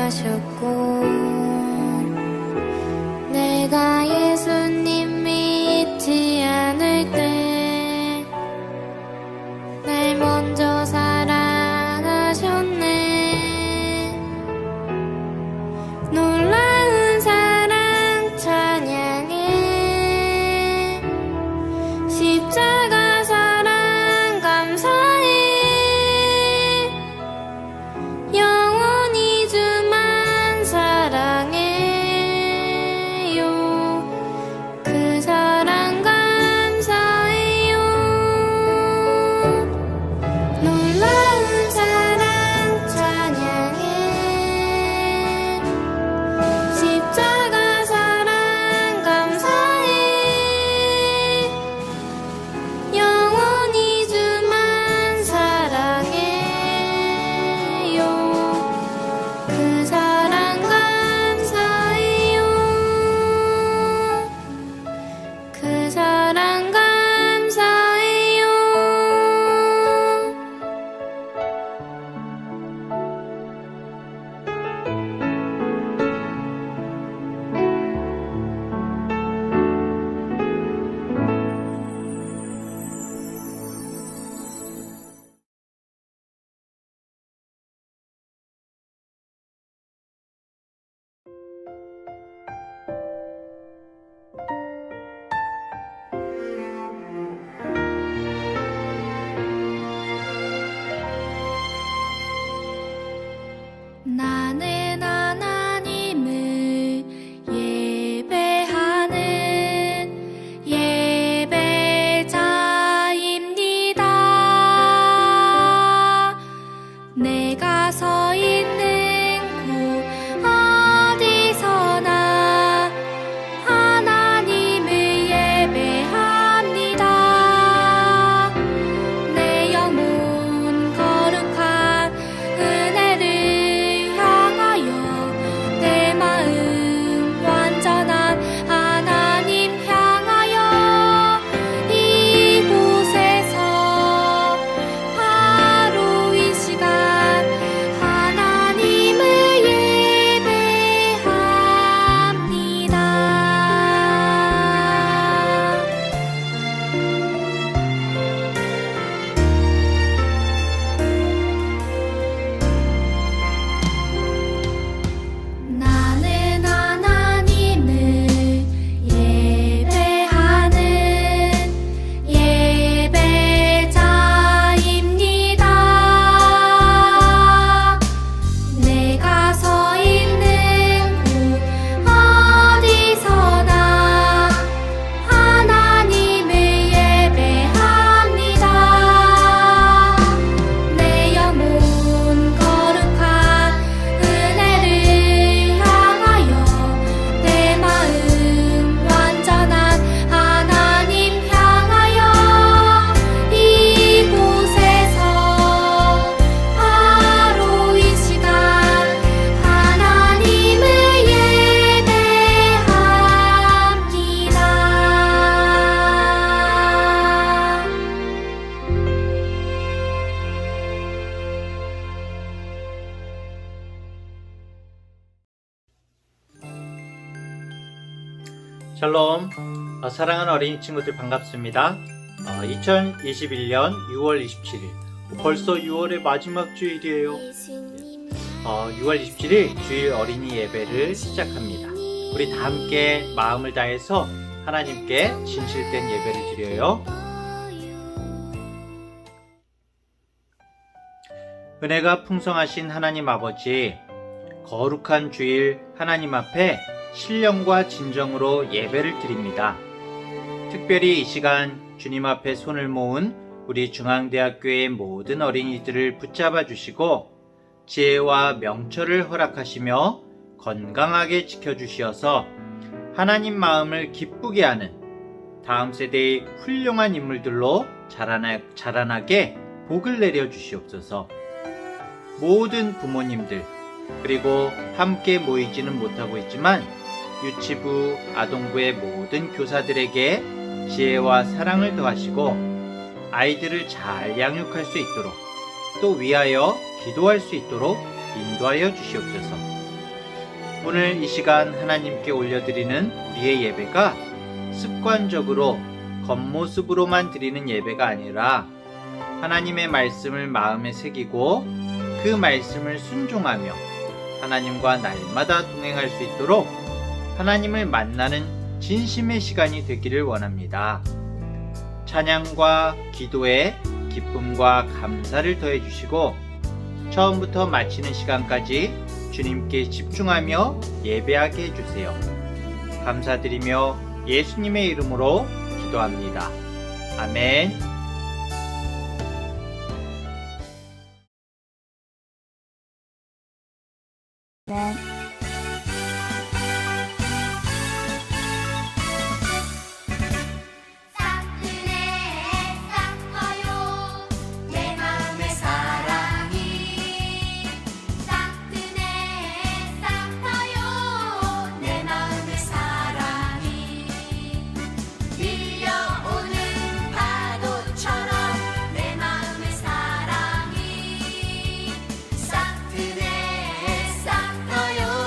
사랑하셨고 내가 예수님 믿지 않을 때 날 먼저 사랑하셨네. 놀라운 사랑 찬양해. 십자가 사랑 감사해. 영원히 주만 사랑해요. 그 사랑 감사해요. 놀라운 사랑 찬양해. 십자가 사랑 감사해. 영원히 주만 사랑해요. 그 사랑 감사해요. 그 사랑 감사해요. 나는 하나님을 예배하는 예배자입니다. 내가 서 있는 곳 어디서나 하나님을 예배합니다. 내 영혼 거룩한 은혜를 향하여 내 마음 완전한 하나님 향하여 이곳에서 바로 이 시간 하나님을 예배합니다. 나는 하나님을 예배하는 예배자입니다. 내가 서 있는 곳 어디서나 하나님을 예배합니다. 내 영혼 거룩한 은혜를 향하여 내 마음 완전한 하나님 향하여 이곳에서 바로 이 시간 하나님을 예배합니다. 샬롬. 사랑하는 어린이 친구들 반갑습니다. 2021년 6월 27일 벌써 6월의 마지막 주일이에요. 6월 27일 주일 어린이 예배를 시작합니다. 우리 다 함께 마음을 다해서 하나님께 진실된 예배를 드려요. 은혜가 풍성하신 하나님 아버지, 거룩한 주일 하나님 앞에 신령과 진정으로 예배를 드립니다. 특별히 이 시간 주님 앞에 손을 모은 우리 중앙대학교의 모든 어린이들을 붙잡아 주시고 지혜와 명철을 허락하시며 건강하게 지켜주시어서 하나님 마음을 기쁘게 하는 다음 세대의 훌륭한 인물들로 자라나게 복을 내려 주시옵소서. 모든 부모님들 그리고 함께 모이지는 못하고 있지만 유치부, 아동부의 모든 교사들에게 지혜와 사랑을 더하시고 아이들을 잘 양육할 수 있도록 또 위하여 기도할 수 있도록 인도하여 주시옵소서. 오늘 이 시간 하나님께 올려드리는 우리의 예배가 습관적으로 겉모습으로만 드리는 예배가 아니라 하나님의 말씀을 마음에 새기고 그 말씀을 순종하며 하나님과 날마다 동행할 수 있도록 하나님을 만나는 진심의 시간이 되기를 원합니다. 찬양과 기도에 기쁨과 감사를 더해 주시고 처음부터 마치는 시간까지 주님께 집중하며 예배하게 해주세요. 감사드리며 예수님의 이름으로 기도합니다. 아멘. 싹드네 싹 터요 내 마음의 사랑이 싹드네 싹 터요 내 마음의 사랑이 밀려오는 파도처럼 내 마음의 사랑이 싹드네 싹 터요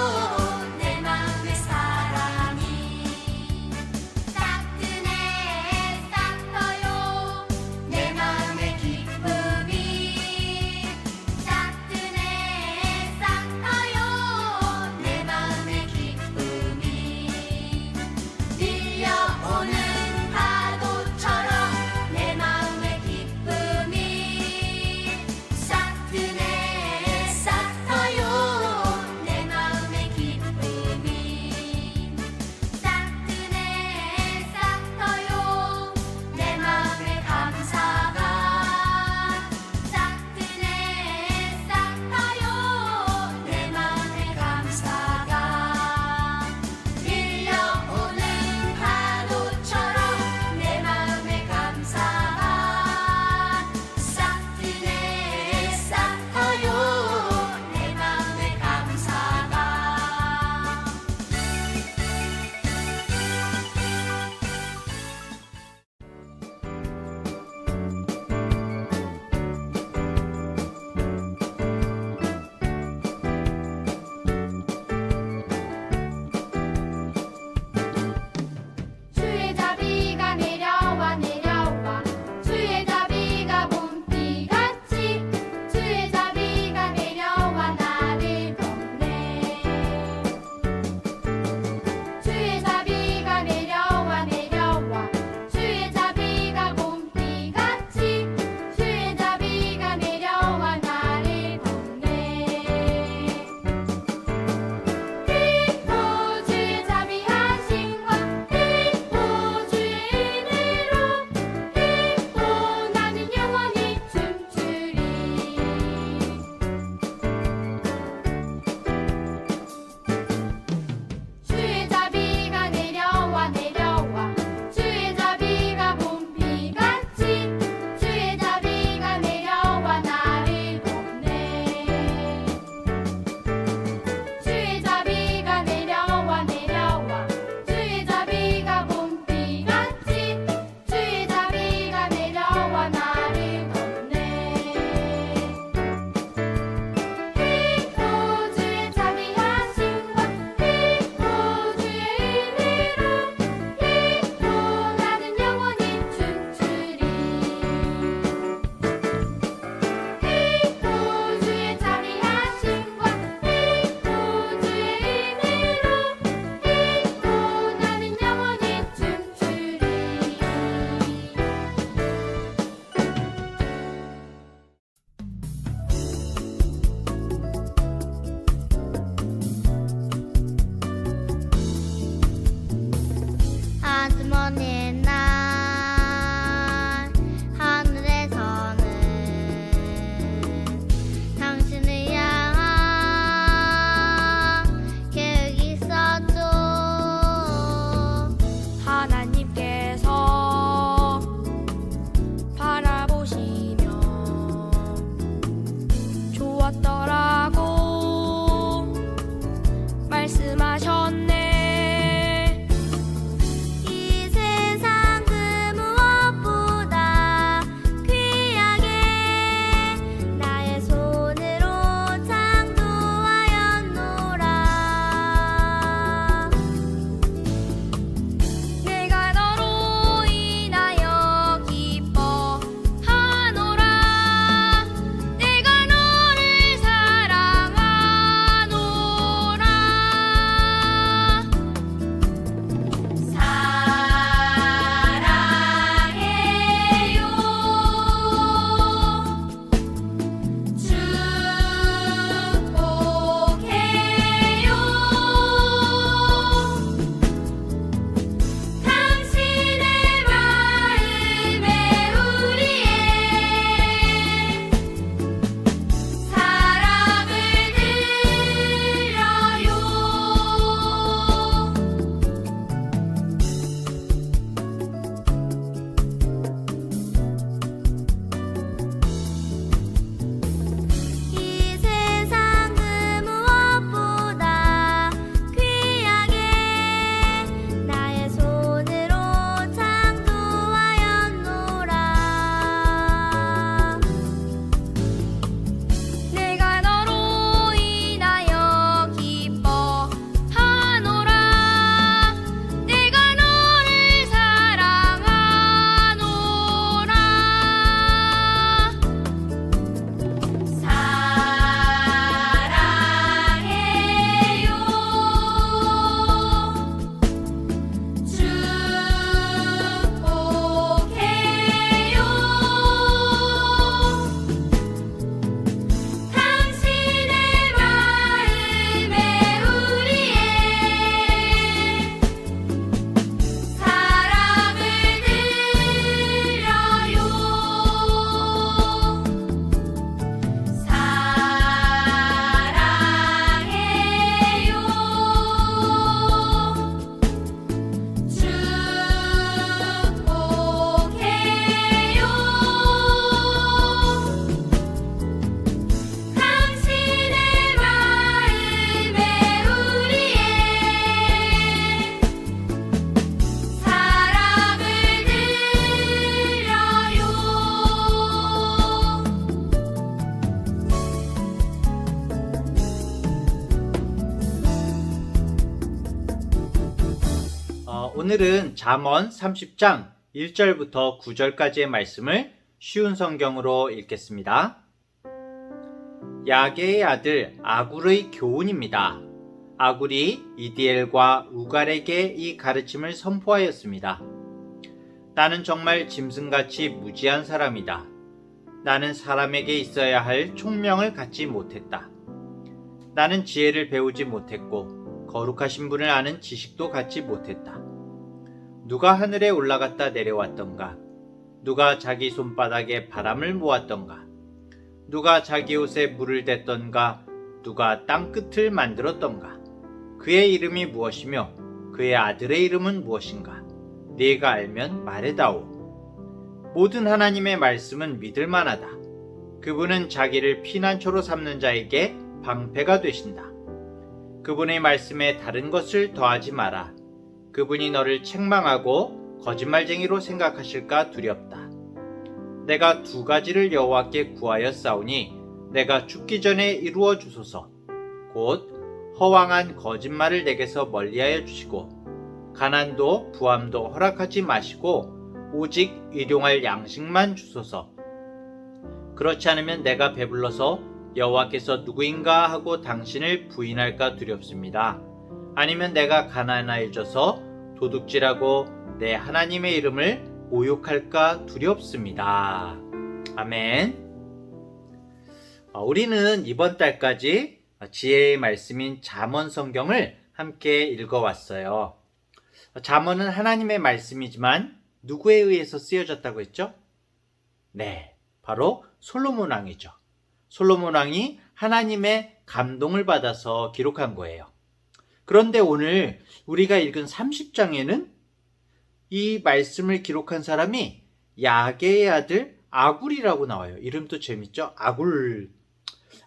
오늘은 잠언 30장 1절부터 9절까지의 말씀을 쉬운 성경으로 읽겠습니다. 야게의 아들 아굴의 교훈입니다. 아굴이 이디엘과 우갈에게 이 가르침을 선포하였습니다. 나는 정말 짐승같이 무지한 사람이다. 나는 사람에게 있어야 할 총명을 갖지 못했다. 나는 지혜를 배우지 못했고 거룩하신 분을 아는 지식도 갖지 못했다. 누가 하늘에 올라갔다 내려왔던가? 누가 자기 손바닥에 바람을 모았던가? 누가 자기 옷에 물을 댔던가? 누가 땅끝을 만들었던가? 그의 이름이 무엇이며 그의 아들의 이름은 무엇인가? 네가 알면 말해다오. 모든 하나님의 말씀은 믿을 만하다. 그분은 자기를 피난처로 삼는 자에게 방패가 되신다. 그분의 말씀에 다른 것을 더하지 마라. 그분이 너를 책망하고 거짓말쟁이로 생각하실까 두렵다. 내가 두 가지를 여호와께 구하여 싸우니 내가 죽기 전에 이루어 주소서. 곧 허황한 거짓말을 내게서 멀리하여 주시고 가난도 부함도 허락하지 마시고 오직 일용할 양식만 주소서. 그렇지 않으면 내가 배불러서 여호와께서 누구인가 하고 당신을 부인할까 두렵습니다. 아니면 내가 가난해져서 도둑질하고 내 하나님의 이름을 모욕할까 두렵습니다. 아멘. 우리는 이번 달까지 지혜의 말씀인 잠언 성경을 함께 읽어왔어요. 잠언은 하나님의 말씀이지만 누구에 의해서 쓰여졌다고 했죠? 네, 바로 솔로몬 왕이죠. 솔로몬 왕이 하나님의 감동을 받아서 기록한 거예요. 그런데 오늘 우리가 읽은 30장에는 이 말씀을 기록한 사람이 야게의 아들 아굴이라고 나와요. 이름도 재밌죠?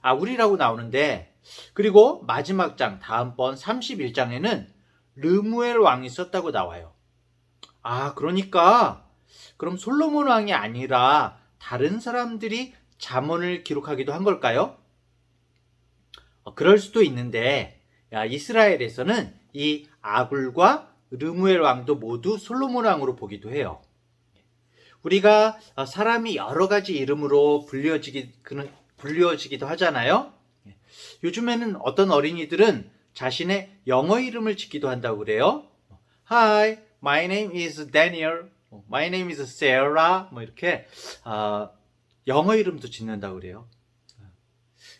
아굴이라고 나오는데, 그리고 마지막 장 다음번 31장에는 르무엘 왕이 썼다고 나와요. 그러니까 그럼 솔로몬 왕이 아니라 다른 사람들이 잠언을 기록하기도 한 걸까요? 그럴 수도 있는데 이스라엘에서는 이 아굴과 르무엘 왕도 모두 솔로몬 왕으로 보기도 해요. 우리가 사람이 여러 가지 이름으로 불려지기도 하잖아요. 요즘에는 어떤 어린이들은 자신의 영어 이름을 짓기도 한다고 그래요. Hi, my name is Daniel. My name is Sarah. 이렇게 영어 이름도 짓는다고 그래요.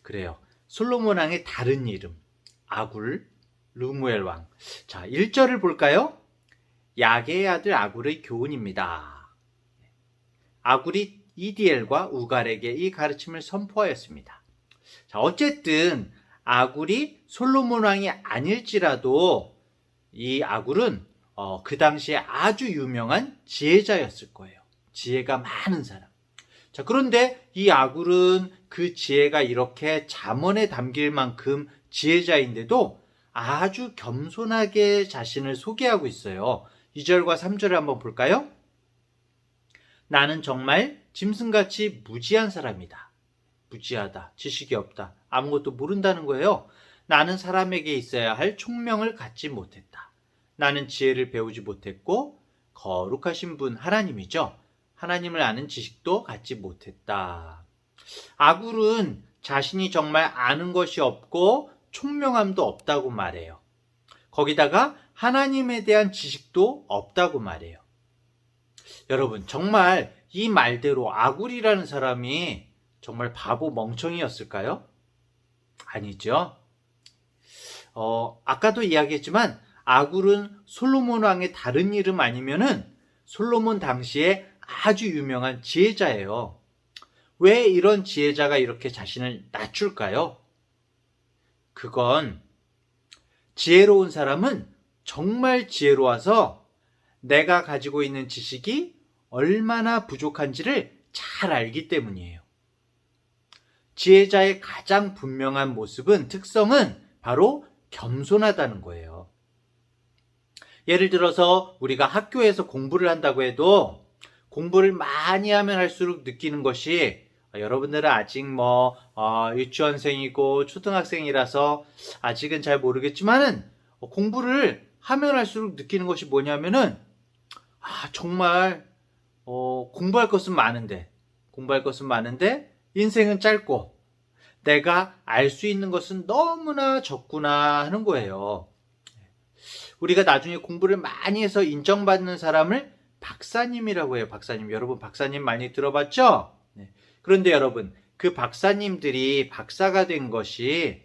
그래요. 솔로몬 왕의 다른 이름, 아굴, 르무엘 왕. 자, 1절을 볼까요? 야게의 아들 아굴의 교훈입니다. 아굴이 이디엘과 우갈에게 이 가르침을 선포하였습니다. 자, 어쨌든 아굴이 솔로몬 왕이 아닐지라도 이 아굴은 그 당시에 아주 유명한 지혜자였을 거예요. 지혜가 많은 사람. 자, 그런데 이 아굴은 그 지혜가 이렇게 잠언에 담길 만큼 지혜자인데도 아주 겸손하게 자신을 소개하고 있어요. 2절과 3절을 한번 볼까요? 나는 정말 짐승같이 무지한 사람이다. 무지하다. 지식이 없다. 아무것도 모른다는 거예요. 나는 사람에게 있어야 할 총명을 갖지 못했다. 나는 지혜를 배우지 못했고 거룩하신 분 하나님이죠. 하나님을 아는 지식도 갖지 못했다. 아굴은 자신이 정말 아는 것이 없고 총명함도 없다고 말해요. 거기다가 하나님에 대한 지식도 없다고 말해요. 여러분, 정말 이 말대로 아굴이라는 사람이 정말 바보 멍청이였을까요? 아니죠. 아까도 이야기했지만 아굴은 솔로몬 왕의 다른 이름 아니면은 솔로몬 당시에 아주 유명한 지혜자예요. 왜 이런 지혜자가 이렇게 자신을 낮출까요? 그건 지혜로운 사람은 정말 지혜로워서 내가 가지고 있는 지식이 얼마나 부족한지를 잘 알기 때문이에요. 지혜자의 가장 분명한 모습은, 특성은 바로 겸손하다는 거예요. 예를 들어서 우리가 학교에서 공부를 한다고 해도 공부를 많이 하면 할수록 느끼는 것이, 여러분들은 아직 유치원생이고 초등학생이라서 아직은 잘 모르겠지만은 공부를 하면 할수록 느끼는 것이 뭐냐면은 정말 공부할 것은 많은데 인생은 짧고 내가 알 수 있는 것은 너무나 적구나 하는 거예요. 우리가 나중에 공부를 많이 해서 인정받는 사람을 박사님이라고 해요. 박사님. 여러분 박사님 많이 들어봤죠? 네. 그런데 여러분 그 박사님들이 박사가 된 것이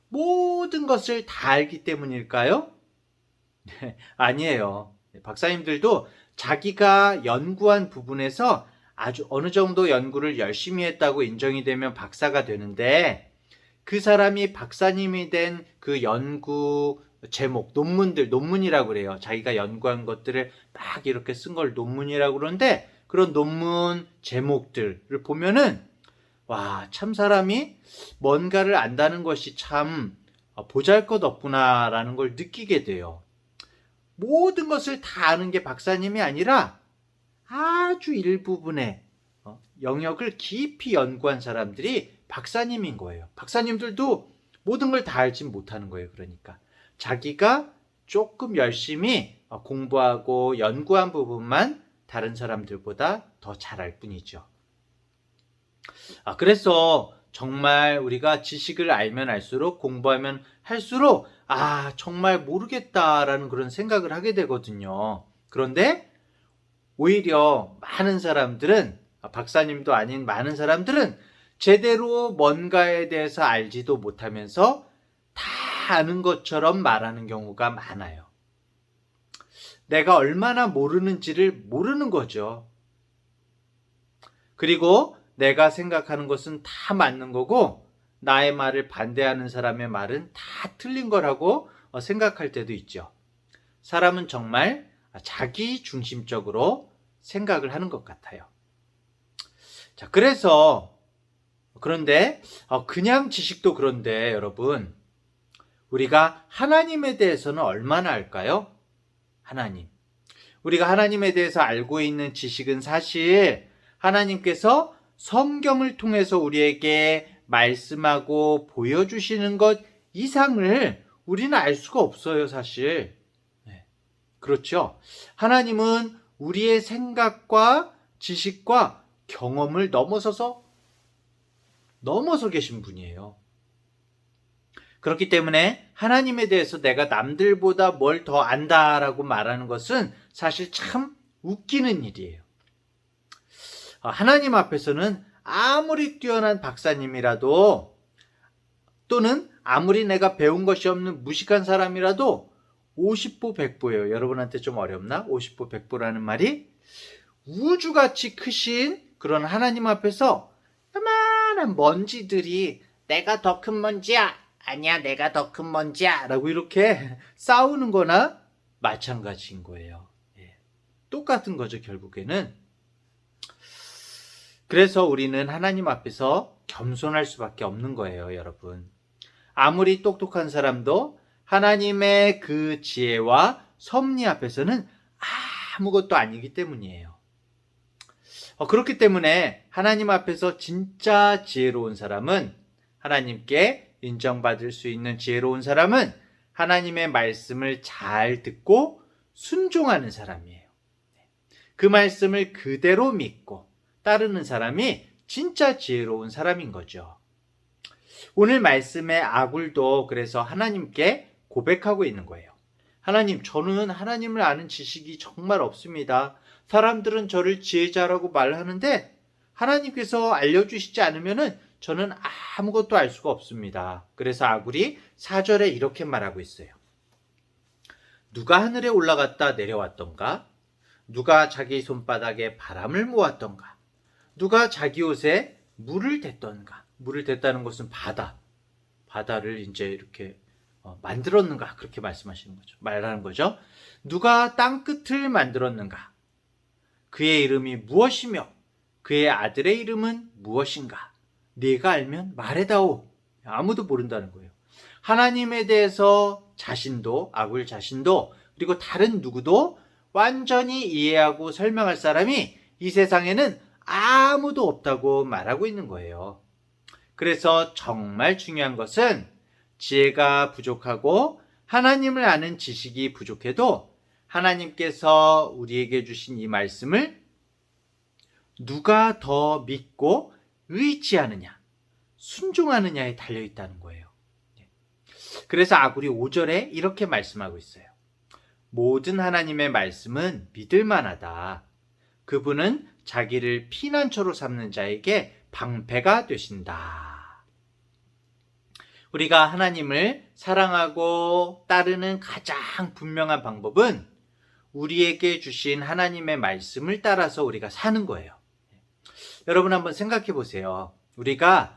모든 것을 다 알기 때문일까요? 네, 아니에요. 박사님들도 자기가 연구한 부분에서 아주 어느 정도 연구를 열심히 했다고 인정이 되면 박사가 되는데, 그 사람이 박사님이 된 그 연구 제목, 논문이라고 그래요. 자기가 연구한 것들을 막 이렇게 쓴 걸 논문이라고 그러는데, 그런 논문 제목들을 보면은 참 사람이 뭔가를 안다는 것이 참 보잘것없구나라는 걸 느끼게 돼요. 모든 것을 다 아는 게 박사님이 아니라 아주 일부분의 영역을 깊이 연구한 사람들이 박사님인 거예요. 박사님들도 모든 걸 다 알진 못하는 거예요. 그러니까 자기가 조금 열심히 공부하고 연구한 부분만 다른 사람들보다 더 잘 알 뿐이죠. 그래서 정말 우리가 지식을 알면 알수록, 공부하면 할수록 정말 모르겠다라는 그런 생각을 하게 되거든요. 그런데 오히려 많은 사람들은, 박사님도 아닌 많은 사람들은 제대로 뭔가에 대해서 알지도 못하면서 다 아는 것처럼 말하는 경우가 많아요. 내가 얼마나 모르는지를 모르는 거죠. 그리고 내가 생각하는 것은 다 맞는 거고, 나의 말을 반대하는 사람의 말은 다 틀린 거라고 생각할 때도 있죠. 사람은 정말 자기 중심적으로 생각을 하는 것 같아요. 자, 그런데 그냥 지식도 그런데 여러분, 우리가 하나님에 대해서는 얼마나 알까요? 우리가 하나님에 대해서 알고 있는 지식은 사실 하나님께서 성경을 통해서 우리에게 말씀하고 보여주시는 것 이상을 우리는 알 수가 없어요, 사실. 네. 그렇죠? 하나님은 우리의 생각과 지식과 경험을 넘어서 계신 분이에요. 그렇기 때문에 하나님에 대해서 내가 남들보다 뭘 더 안다라고 말하는 것은 사실 참 웃기는 일이에요. 하나님 앞에서는 아무리 뛰어난 박사님이라도, 또는 아무리 내가 배운 것이 없는 무식한 사람이라도 50보 100보예요. 여러분한테 좀 어렵나? 50보 100보라는 말이? 우주같이 크신 그런 하나님 앞에서 요만한 먼지들이 내가 더 큰 먼지야, 아니야 내가 더 큰 먼지야 라고 이렇게 싸우는 거나 마찬가지인 거예요. 똑같은 거죠, 결국에는. 그래서 우리는 하나님 앞에서 겸손할 수밖에 없는 거예요, 여러분. 아무리 똑똑한 사람도 하나님의 그 지혜와 섭리 앞에서는 아무것도 아니기 때문이에요. 그렇기 때문에 하나님 앞에서 진짜 지혜로운 사람은, 하나님께 인정받을 수 있는 지혜로운 사람은 하나님의 말씀을 잘 듣고 순종하는 사람이에요. 그 말씀을 그대로 믿고 따르는 사람이 진짜 지혜로운 사람인 거죠. 오늘 말씀의 아굴도 그래서 하나님께 고백하고 있는 거예요. 하나님, 저는 하나님을 아는 지식이 정말 없습니다. 사람들은 저를 지혜자라고 말하는데 하나님께서 알려주시지 않으면 저는 아무것도 알 수가 없습니다. 그래서 아굴이 4절에 이렇게 말하고 있어요. 누가 하늘에 올라갔다 내려왔던가? 누가 자기 손바닥에 바람을 모았던가? 누가 자기 옷에 물을 댔던가? 물을 댔다는 것은 바다를 이제 이렇게 만들었는가? 그렇게 말하는 거죠. 누가 땅끝을 만들었는가? 그의 이름이 무엇이며 그의 아들의 이름은 무엇인가? 네가 알면 말해다오. 아무도 모른다는 거예요. 하나님에 대해서 아굴 자신도 그리고 다른 누구도 완전히 이해하고 설명할 사람이 이 세상에는 아무도 없다고 말하고 있는 거예요. 그래서 정말 중요한 것은 지혜가 부족하고 하나님을 아는 지식이 부족해도 하나님께서 우리에게 주신 이 말씀을 누가 더 믿고 의지하느냐, 순종하느냐에 달려있다는 거예요. 그래서 아굴이 5절에 이렇게 말씀하고 있어요. 모든 하나님의 말씀은 믿을 만하다. 그분은 자기를 피난처로 삼는 자에게 방패가 되신다. 우리가 하나님을 사랑하고 따르는 가장 분명한 방법은 우리에게 주신 하나님의 말씀을 따라서 우리가 사는 거예요. 여러분 한번 생각해 보세요. 우리가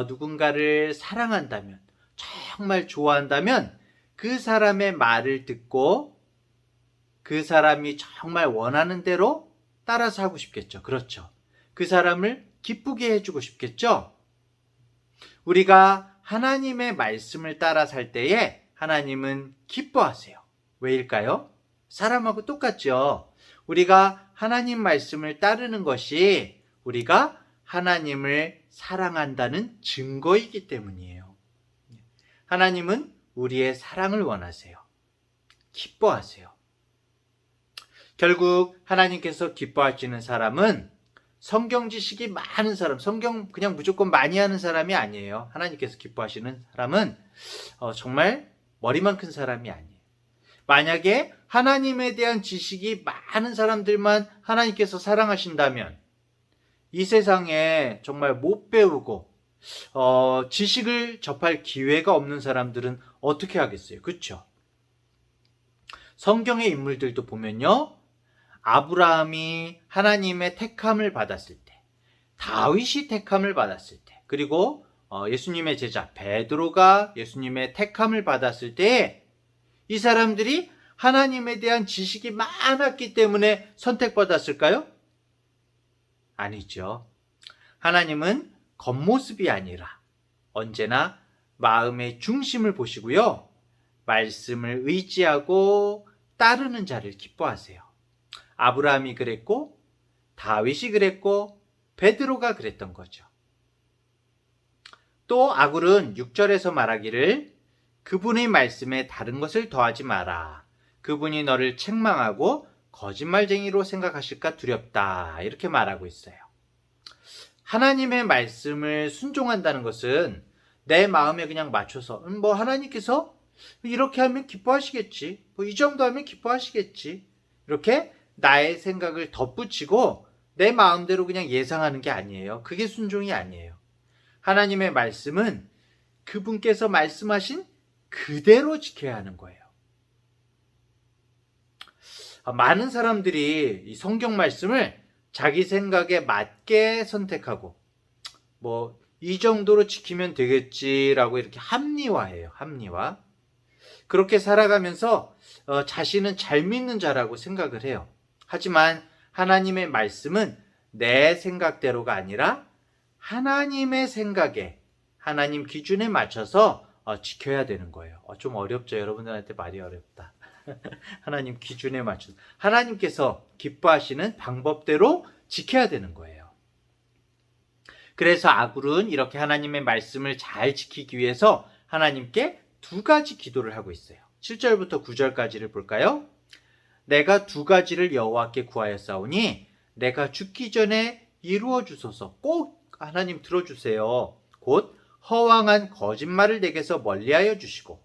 누군가를 사랑한다면, 정말 좋아한다면 그 사람의 말을 듣고 그 사람이 정말 원하는 대로 따라서 하고 싶겠죠. 그렇죠. 그 사람을 기쁘게 해주고 싶겠죠. 우리가 하나님의 말씀을 따라 살 때에 하나님은 기뻐하세요. 왜일까요? 사람하고 똑같죠. 우리가 하나님 말씀을 따르는 것이 우리가 하나님을 사랑한다는 증거이기 때문이에요. 하나님은 우리의 사랑을 원하세요. 기뻐하세요. 결국 하나님께서 기뻐하시는 사람은 성경 지식이 많은 사람, 성경 그냥 무조건 많이 하는 사람이 아니에요. 하나님께서 기뻐하시는 사람은 정말 머리만 큰 사람이 아니에요. 만약에 하나님에 대한 지식이 많은 사람들만 하나님께서 사랑하신다면 이 세상에 정말 못 배우고 지식을 접할 기회가 없는 사람들은 어떻게 하겠어요? 그렇죠? 성경의 인물들도 보면요, 아브라함이 하나님의 택함을 받았을 때, 다윗이 택함을 받았을 때, 그리고 예수님의 제자 베드로가 예수님의 택함을 받았을 때 이 사람들이 하나님에 대한 지식이 많았기 때문에 선택받았을까요? 아니죠. 하나님은 겉모습이 아니라 언제나 마음의 중심을 보시고요, 말씀을 의지하고 따르는 자를 기뻐하세요. 아브라함이 그랬고 다윗이 그랬고 베드로가 그랬던 거죠. 또 아굴은 6절에서 말하기를 그분의 말씀에 다른 것을 더하지 마라. 그분이 너를 책망하고 거짓말쟁이로 생각하실까 두렵다. 이렇게 말하고 있어요. 하나님의 말씀을 순종한다는 것은 내 마음에 그냥 맞춰서 하나님께서 이렇게 하면 기뻐하시겠지, 이 정도 하면 기뻐하시겠지, 이렇게 나의 생각을 덧붙이고 내 마음대로 그냥 예상하는 게 아니에요. 그게 순종이 아니에요. 하나님의 말씀은 그분께서 말씀하신 그대로 지켜야 하는 거예요. 많은 사람들이 이 성경 말씀을 자기 생각에 맞게 선택하고 이 정도로 지키면 되겠지라고 이렇게 합리화해요. 합리화. 그렇게 살아가면서 자신은 잘 믿는 자라고 생각을 해요. 하지만 하나님의 말씀은 내 생각대로가 아니라 하나님의 생각에, 하나님 기준에 맞춰서 지켜야 되는 거예요. 좀 어렵죠? 여러분들한테 말이 어렵다. 하나님 기준에 맞춰서 하나님께서 기뻐하시는 방법대로 지켜야 되는 거예요. 그래서 아굴은 이렇게 하나님의 말씀을 잘 지키기 위해서 하나님께 2가지 기도를 하고 있어요. 7절부터 9절까지를 볼까요? 내가 2가지를 여호와께 구하였사오니 내가 죽기 전에 이루어 주소서. 꼭 하나님 들어주세요. 곧 허황한 거짓말을 내게서 멀리하여 주시고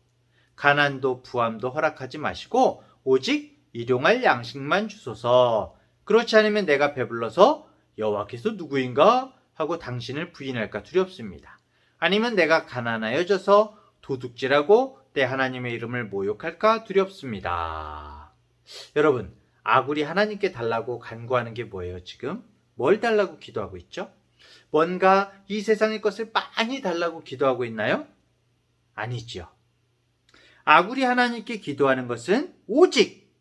가난도 부함도 허락하지 마시고 오직 일용할 양식만 주소서. 그렇지 않으면 내가 배불러서 여호와께서 누구인가 하고 당신을 부인할까 두렵습니다. 아니면 내가 가난하여져서 도둑질하고 내 하나님의 이름을 모욕할까 두렵습니다. 여러분, 아굴이 하나님께 달라고 간구하는 게 뭐예요? 지금 뭘 달라고 기도하고 있죠? 뭔가 이 세상의 것을 많이 달라고 기도하고 있나요? 아니죠. 아굴이 하나님께 기도하는 것은 오직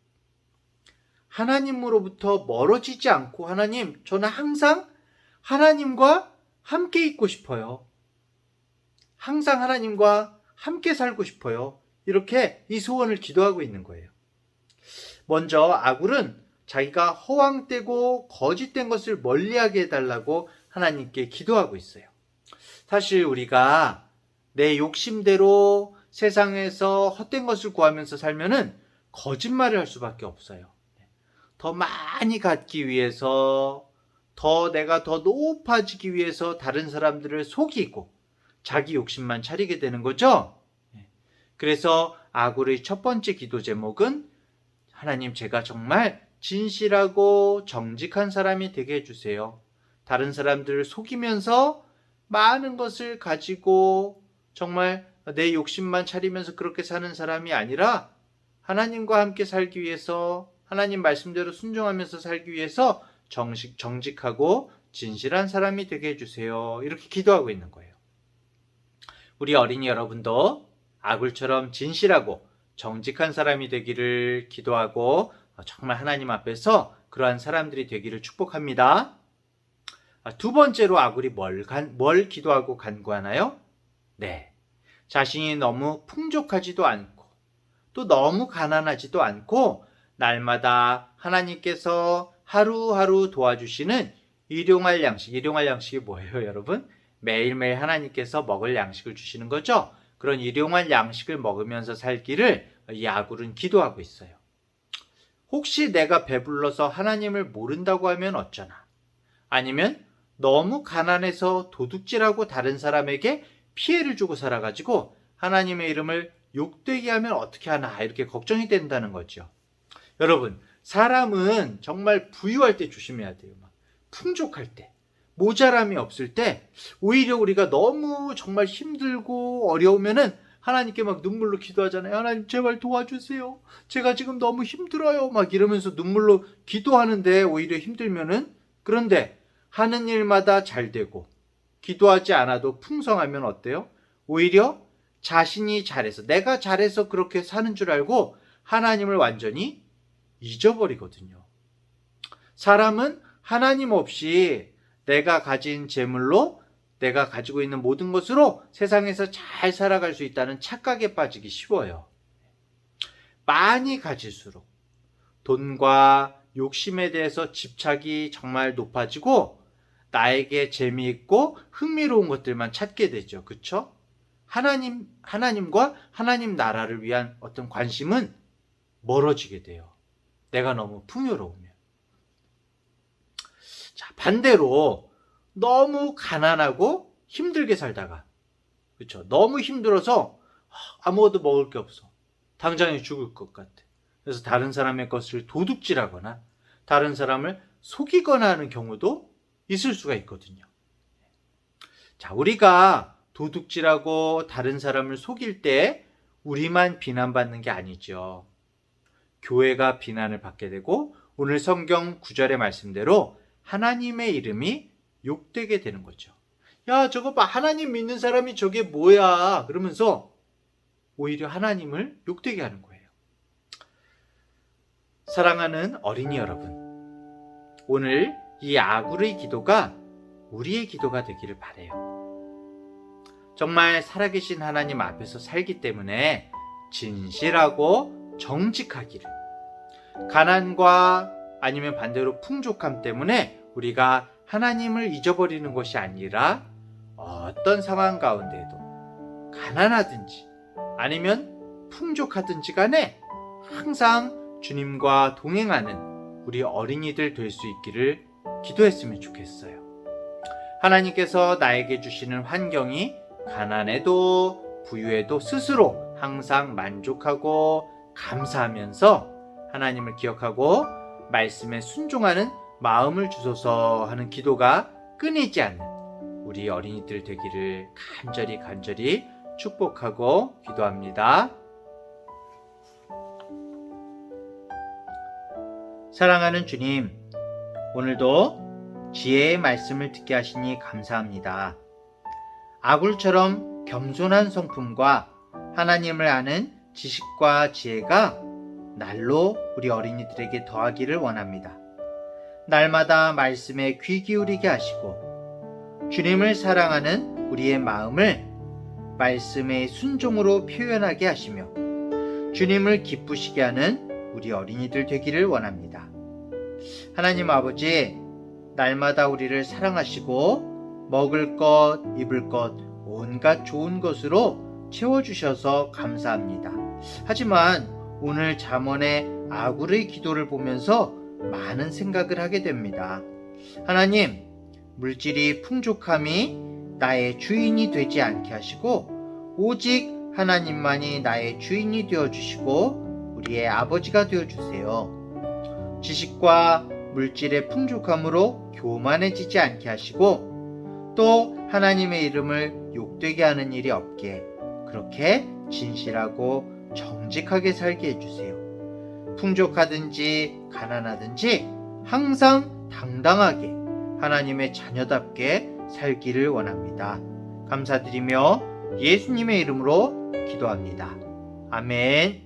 하나님으로부터 멀어지지 않고, 하나님, 저는 항상 하나님과 함께 있고 싶어요. 항상 하나님과 함께 살고 싶어요. 이렇게 이 소원을 기도하고 있는 거예요. 먼저 아굴은 자기가 허황되고 거짓된 것을 멀리하게 해달라고 하나님께 기도하고 있어요. 사실 우리가 내 욕심대로 세상에서 헛된 것을 구하면서 살면은 거짓말을 할 수밖에 없어요. 더 많이 갖기 위해서, 내가 더 높아지기 위해서 다른 사람들을 속이고 자기 욕심만 차리게 되는 거죠. 그래서 아굴의 첫 번째 기도 제목은 하나님, 제가 정말 진실하고 정직한 사람이 되게 해주세요. 다른 사람들을 속이면서 많은 것을 가지고 정말 내 욕심만 차리면서 그렇게 사는 사람이 아니라 하나님과 함께 살기 위해서, 하나님 말씀대로 순종하면서 살기 위해서 정직하고 진실한 사람이 되게 해주세요. 이렇게 기도하고 있는 거예요. 우리 어린이 여러분도 아굴처럼 진실하고 정직한 사람이 되기를 기도하고 정말 하나님 앞에서 그러한 사람들이 되기를 축복합니다. 두 번째로 아굴이 뭘 기도하고 간구하나요? 네, 자신이 너무 풍족하지도 않고 또 너무 가난하지도 않고 날마다 하나님께서 하루하루 도와주시는 일용할 양식이 뭐예요, 여러분? 매일매일 하나님께서 먹을 양식을 주시는 거죠. 그런 일용할 양식을 먹으면서 살기를 이 아굴은 기도하고 있어요. 혹시 내가 배불러서 하나님을 모른다고 하면 어쩌나? 아니면 너무 가난해서 도둑질하고 다른 사람에게 피해를 주고 살아가지고 하나님의 이름을 욕되게 하면 어떻게 하나, 이렇게 걱정이 된다는 거죠. 여러분, 사람은 정말 부유할 때 조심해야 돼요. 풍족할 때, 모자람이 없을 때 오히려 우리가 너무 정말 힘들고 어려우면은 하나님께 막 눈물로 기도하잖아요. 하나님, 제발 도와주세요. 제가 지금 너무 힘들어요. 막 이러면서 눈물로 기도하는데 오히려 힘들면은, 그런데 하는 일마다 잘 되고 기도하지 않아도 풍성하면 어때요? 오히려 자신이 잘해서, 내가 잘해서 그렇게 사는 줄 알고 하나님을 완전히 잊어버리거든요. 사람은 하나님 없이 내가 가진 재물로, 내가 가지고 있는 모든 것으로 세상에서 잘 살아갈 수 있다는 착각에 빠지기 쉬워요. 많이 가질수록 돈과 욕심에 대해서 집착이 정말 높아지고 나에게 재미있고 흥미로운 것들만 찾게 되죠. 그렇죠? 하나님과 하나님 나라를 위한 어떤 관심은 멀어지게 돼요. 내가 너무 풍요로우면. 자, 반대로 너무 가난하고 힘들게 살다가, 그렇죠? 너무 힘들어서 아무것도 먹을 게 없어. 당장에 죽을 것 같아. 그래서 다른 사람의 것을 도둑질하거나 다른 사람을 속이거나 하는 경우도 있을 수가 있거든요. 자, 우리가 도둑질하고 다른 사람을 속일 때 우리만 비난받는 게 아니죠. 교회가 비난을 받게 되고 오늘 성경 9절의 말씀대로 하나님의 이름이 욕되게 되는 거죠. 야, 저거 봐, 하나님 믿는 사람이 저게 뭐야, 그러면서 오히려 하나님을 욕되게 하는 거예요. 사랑하는 어린이 여러분, 오늘 이 아굴의 기도가 우리의 기도가 되기를 바라요. 정말 살아계신 하나님 앞에서 살기 때문에 진실하고 정직하기를, 가난과 아니면 반대로 풍족함 때문에 우리가 하나님을 잊어버리는 것이 아니라 어떤 상황 가운데에도 가난하든지 아니면 풍족하든지 간에 항상 주님과 동행하는 우리 어린이들 될 수 있기를 기도했으면 좋겠어요. 하나님께서 나에게 주시는 환경이 가난해도 부유해도 스스로 항상 만족하고 감사하면서 하나님을 기억하고 말씀에 순종하는 마음을 주소서 하는 기도가 끊이지 않는 우리 어린이들 되기를 간절히 축복하고 기도합니다. 사랑하는 주님, 오늘도 지혜의 말씀을 듣게 하시니 감사합니다. 아굴처럼 겸손한 성품과 하나님을 아는 지식과 지혜가 날로 우리 어린이들에게 더하기를 원합니다. 날마다 말씀에 귀 기울이게 하시고 주님을 사랑하는 우리의 마음을 말씀의 순종으로 표현하게 하시며 주님을 기쁘시게 하는 우리 어린이들 되기를 원합니다. 하나님 아버지, 날마다 우리를 사랑하시고 먹을 것, 입을 것, 온갖 좋은 것으로 채워주셔서 감사합니다. 하지만 오늘 잠언의 아굴의 기도를 보면서 많은 생각을 하게 됩니다. 하나님, 물질이 풍족함이 나의 주인이 되지 않게 하시고 오직 하나님만이 나의 주인이 되어주시고 우리의 아버지가 되어주세요. 지식과 물질의 풍족함으로 교만해지지 않게 하시고 또 하나님의 이름을 욕되게 하는 일이 없게 그렇게 진실하고 정직하게 살게 해주세요. 풍족하든지 가난하든지 항상 당당하게 하나님의 자녀답게 살기를 원합니다. 감사드리며 예수님의 이름으로 기도합니다. 아멘.